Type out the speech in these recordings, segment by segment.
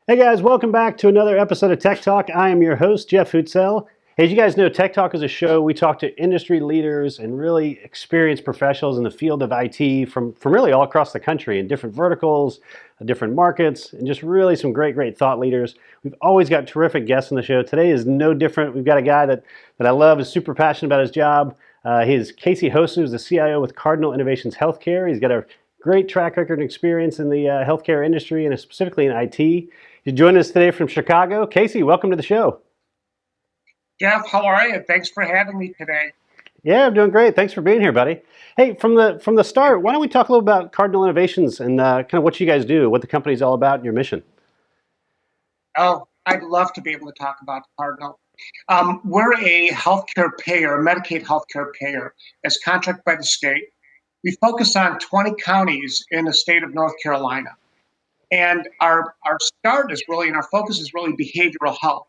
Hey guys, welcome back to another episode of Tech Talk. I am your host, Jeff Hootselle. As you guys know, Tech Talk is a show we talk to industry leaders and really experienced professionals in the field of IT from really all across the country in different verticals, different markets, and just really some great thought leaders. We've always got terrific guests on the show. Today is no different. We've got a guy that I love, is super passionate about his job. He's Casey Hossa, who's the CIO with Cardinal Innovations Healthcare. He's got a great track record and experience in the healthcare industry and specifically in IT. He's joining us today from Chicago. Casey, welcome to the show. Jeff, how are you? Thanks for having me today. Yeah, I'm doing great. Thanks for being here, buddy. Hey, from the start, why don't we talk a little about Cardinal Innovations and kind of what you guys do, what the company's all about, and your mission? Oh, I'd love to be able to talk about Cardinal. We're a healthcare payor, Medicaid healthcare payor, as contracted by the state. We focus on 20 counties in the state of North Carolina. And our start is really, and our focus is really behavioral health,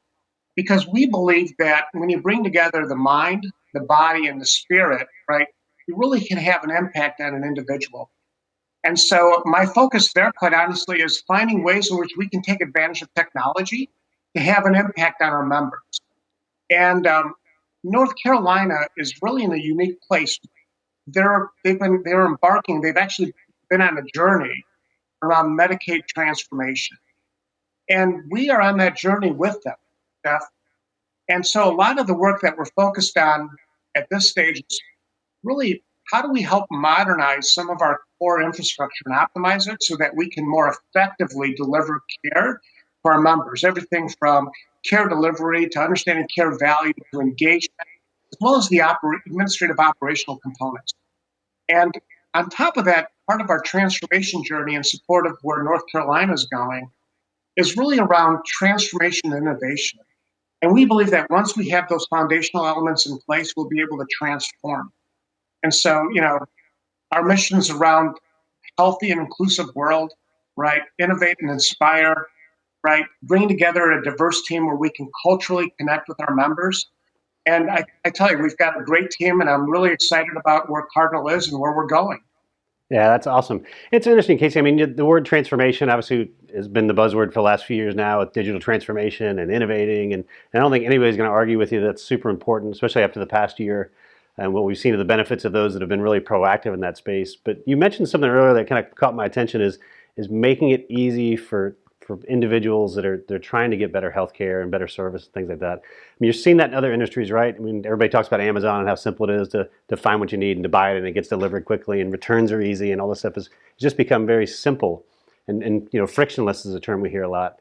because we believe that when you bring together the mind, the body, and the spirit, right, you really can have an impact on an individual. And so my focus there, quite honestly, is finding ways in which we can take advantage of technology to have an impact on our members. And North Carolina is really in a unique place. They're embarking, they've actually been on a journey around Medicaid transformation. And we are on that journey with them, Jeff. And so a lot of the work that we're focused on at this stage is really how do we help modernize some of our core infrastructure and optimize it so that we can more effectively deliver care for our members, everything from care delivery to understanding care value to engagement, as well as the administrative operational components. And on top of that, part of our transformation journey in support of where North Carolina is going is really around transformation and innovation. And we believe that once we have those foundational elements in place, we'll be able to transform. And so, our mission is around healthy and inclusive world, right? Innovate and inspire, right? Bring together a diverse team where we can culturally connect with our members. And I tell you, we've got a great team, and I'm really excited about where Cardinal is and where we're going. Yeah, that's awesome. It's interesting, Casey. I mean, the word transformation obviously has been the buzzword for the last few years now with digital transformation and innovating. And I don't think anybody's going to argue with you that's super important, especially after the past year and what we've seen of the benefits of those that have been really proactive in that space. But you mentioned something earlier that kind of caught my attention is making it easy for individuals that are they're trying to get better healthcare and better service and things like that. I mean, you're seeing that in other industries, right? I mean, everybody talks about Amazon and how simple it is to find what you need and to buy it, and it gets delivered quickly, and returns are easy, and all this stuff has just become very simple and frictionless is a term we hear a lot.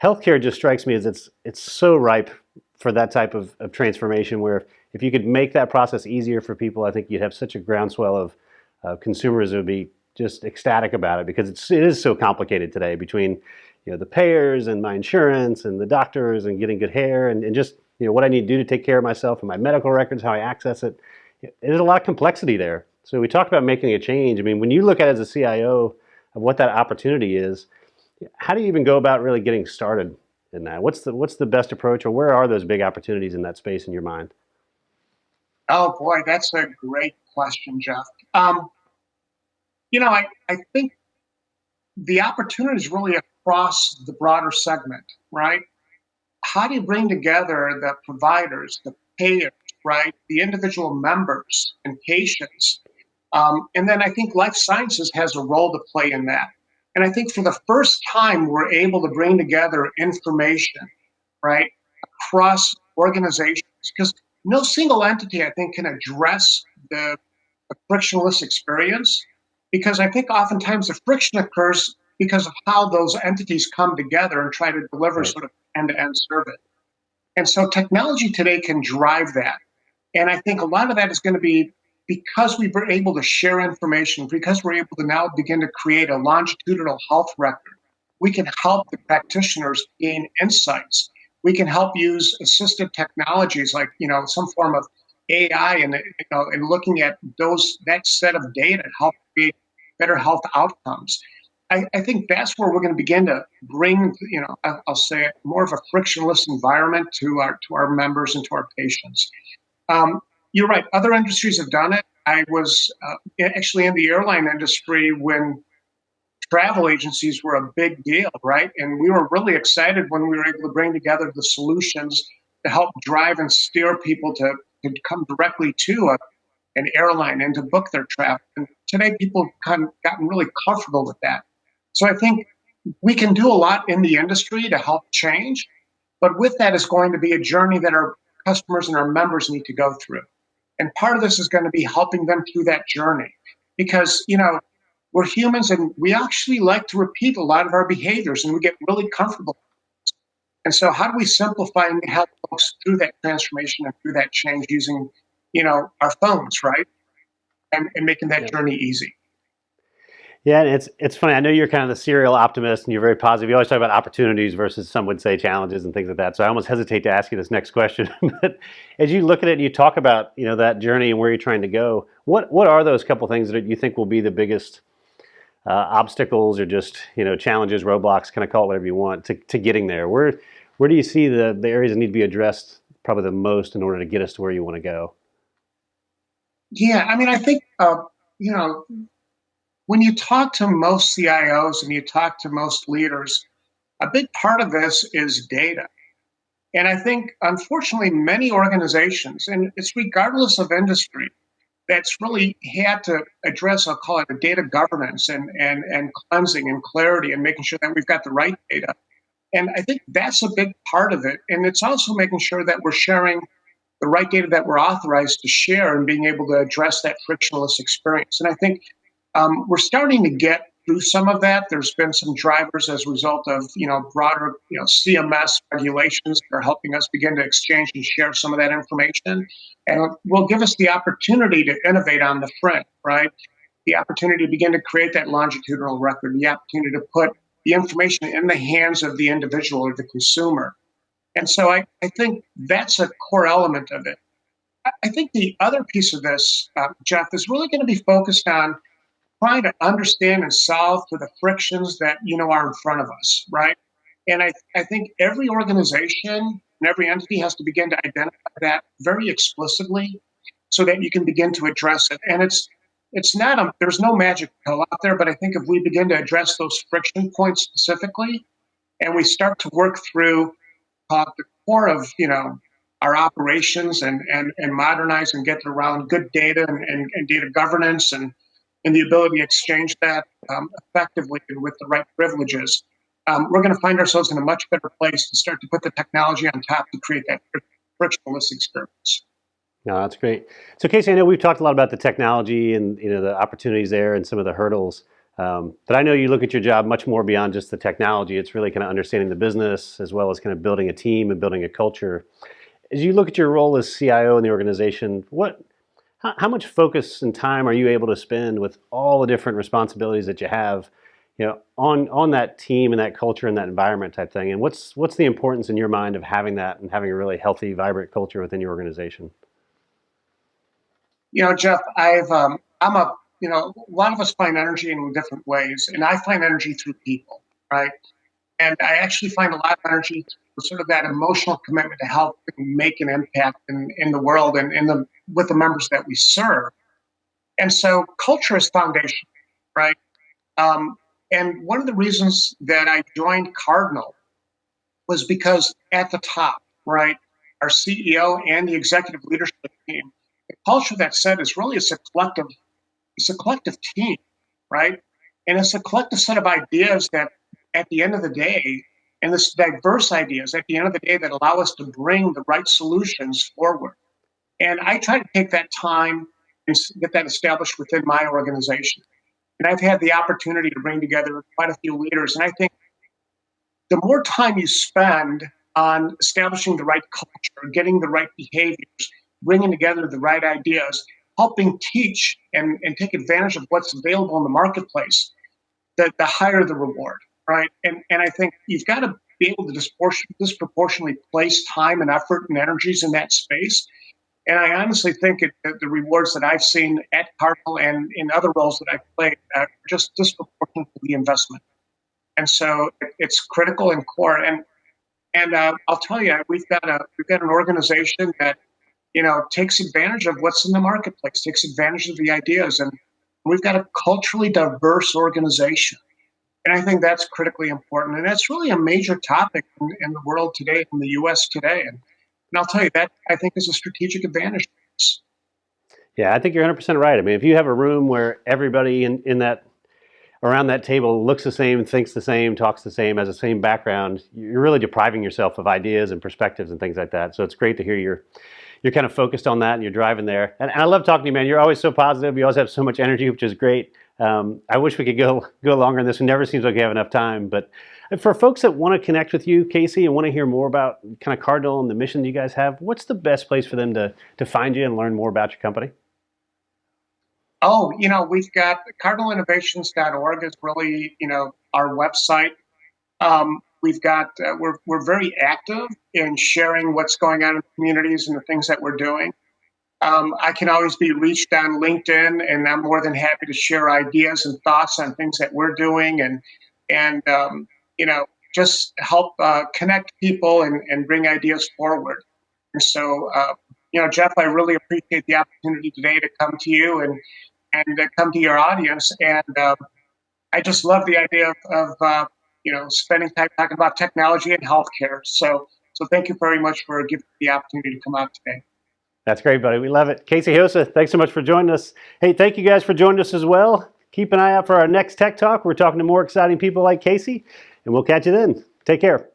Healthcare just strikes me as it's so ripe for that type of transformation where if you could make that process easier for people, I think you'd have such a groundswell of consumers that would be just ecstatic about it because it is so complicated today between the payers and my insurance and the doctors and getting good hair and just what I need to do to take care of myself and my medical records, how I access it. There's a lot of complexity there. So we talked about making a change. I mean, when you look at it as a CIO of what that opportunity is, how do you even go about really getting started in that? What's the best approach, or where are those big opportunities in that space in your mind? Oh boy, that's a great question, Jeff. I think the opportunity is really across the broader segment, right? How do you bring together the providers, the payers, right? The individual members and patients. And then I think life sciences has a role to play in that. And I think for the first time, we're able to bring together information, right, across organizations, because no single entity, I think, can address the frictionless experience, because I think oftentimes the friction occurs because of how those entities come together and try to deliver sort of end-to-end service. And so technology today can drive that. And I think a lot of that is going to be because we were able to share information, because we're able to now begin to create a longitudinal health record. We can help the practitioners gain insights. We can help use assistive technologies like, some form of AI and looking at that set of data to help create better health outcomes. I think that's where we're going to begin to bring, I'll say it, more of a frictionless environment to our members and to our patients. You're right. Other industries have done it. I was actually in the airline industry when travel agencies were a big deal, right? And we were really excited when we were able to bring together the solutions to help drive and steer people to come directly to an airline and to book their travel. And today, people have kind of gotten really comfortable with that. So I think we can do a lot in the industry to help change, but with that is going to be a journey that our customers and our members need to go through. And part of this is going to be helping them through that journey because, we're humans and we actually like to repeat a lot of our behaviors and we get really comfortable. And so how do we simplify and help folks through that transformation and through that change using, our phones, right? And making that journey easy. Yeah, and it's funny. I know you're kind of the serial optimist, and you're very positive. You always talk about opportunities versus some would say challenges and things like that. So I almost hesitate to ask you this next question. But as you look at it and you talk about that journey and where you're trying to go, what are those couple things that you think will be the biggest obstacles or just challenges, roadblocks, kind of call it whatever you want, to getting there? Where do you see the areas that need to be addressed probably the most in order to get us to where you want to go? Yeah, I mean, I think when you talk to most CIOs and you talk to most leaders, a big part of this is data. And I think, unfortunately, many organizations, and it's regardless of industry, that's really had to address, I'll call it a data governance and cleansing and clarity and making sure that we've got the right data. And I think that's a big part of it. And it's also making sure that we're sharing the right data that we're authorized to share and being able to address that frictionless experience. And I think we're starting to get through some of that. There's been some drivers as a result of broader CMS regulations that are helping us begin to exchange and share some of that information, and will give us the opportunity to innovate on the front, right? The opportunity to begin to create that longitudinal record, the opportunity to put the information in the hands of the individual or the consumer. And so I think that's a core element of it. I think the other piece of this, Jeff, is really going to be focused on trying to understand and solve for the frictions that are in front of us, right? And I think every organization and every entity has to begin to identify that very explicitly so that you can begin to address it. And it's not there's no magic pill out there, but I think if we begin to address those friction points specifically, and we start to work through the core of our operations and modernize and get around good data and data governance and the ability to exchange that effectively and with the right privileges, we're going to find ourselves in a much better place to start to put the technology on top to create that frictionless experience. No, that's great. So Casey, I know we've talked a lot about the technology and the opportunities there and some of the hurdles. But I know you look at your job much more beyond just the technology. It's really kind of understanding the business as well as kind of building a team and building a culture. As you look at your role as CIO in the organization, how much focus and time are you able to spend with all the different responsibilities that you have, on that team and that culture and that environment type thing? And what's the importance in your mind of having that and having a really healthy, vibrant culture within your organization? Jeff, a lot of us find energy in different ways, and I find energy through people, right? And I actually find a lot of energy for sort of that emotional commitment to help make an impact in the world and with the members that we serve. And so culture is foundation, right? And one of the reasons that I joined Cardinal was because at the top, right, our CEO and the executive leadership team, the culture that set is really it's a collective team, right? And it's a collective set of ideas that at the end of the day, and this diverse ideas at the end of the day that allow us to bring the right solutions forward. And I try to take that time and get that established within my organization. And I've had the opportunity to bring together quite a few leaders. And I think the more time you spend on establishing the right culture, getting the right behaviors, bringing together the right ideas, helping teach and take advantage of what's available in the marketplace, the higher the reward, right? And I think you've got to be able to disproportionately place time and effort and energies in that space. And I honestly think the rewards that I've seen at Cardinal and in other roles that I've played are just disproportionate to the investment. And so it's critical and core. And I'll tell you, we've got an organization that takes advantage of what's in the marketplace, takes advantage of the ideas, and we've got a culturally diverse organization. And I think that's critically important. And that's really a major topic in the world today, in the U.S. today. And I'll tell you that I think is a strategic advantage. Yeah, I think you're 100% right. I mean, if you have a room where everybody in that around that table looks the same, thinks the same, talks the same, has the same background, you're really depriving yourself of ideas and perspectives and things like that. So it's great to hear you're kind of focused on that and you're driving there. And I love talking to you, man. You're always so positive. You always have so much energy, which is great. I wish we could go longer on this. It never seems like we have enough time. But for folks that want to connect with you, Casey, and want to hear more about kind of Cardinal and the mission you guys have, what's the best place for them to find you and learn more about your company? Oh, we've got cardinalinnovations.org is really, our website. We've got, we're very active in sharing what's going on in the communities and the things that we're doing. I can always be reached on LinkedIn, and I'm more than happy to share ideas and thoughts on things that we're doing, and just help connect people and bring ideas forward. And so, Jeff, I really appreciate the opportunity today to come to you and come to your audience. And I just love the idea of spending time talking about technology and healthcare. So thank you very much for giving me the opportunity to come out today. That's great, buddy. We love it. Casey Hossa, thanks so much for joining us. Hey, thank you guys for joining us as well. Keep an eye out for our next Tech Talk. We're talking to more exciting people like Casey, and we'll catch you then. Take care.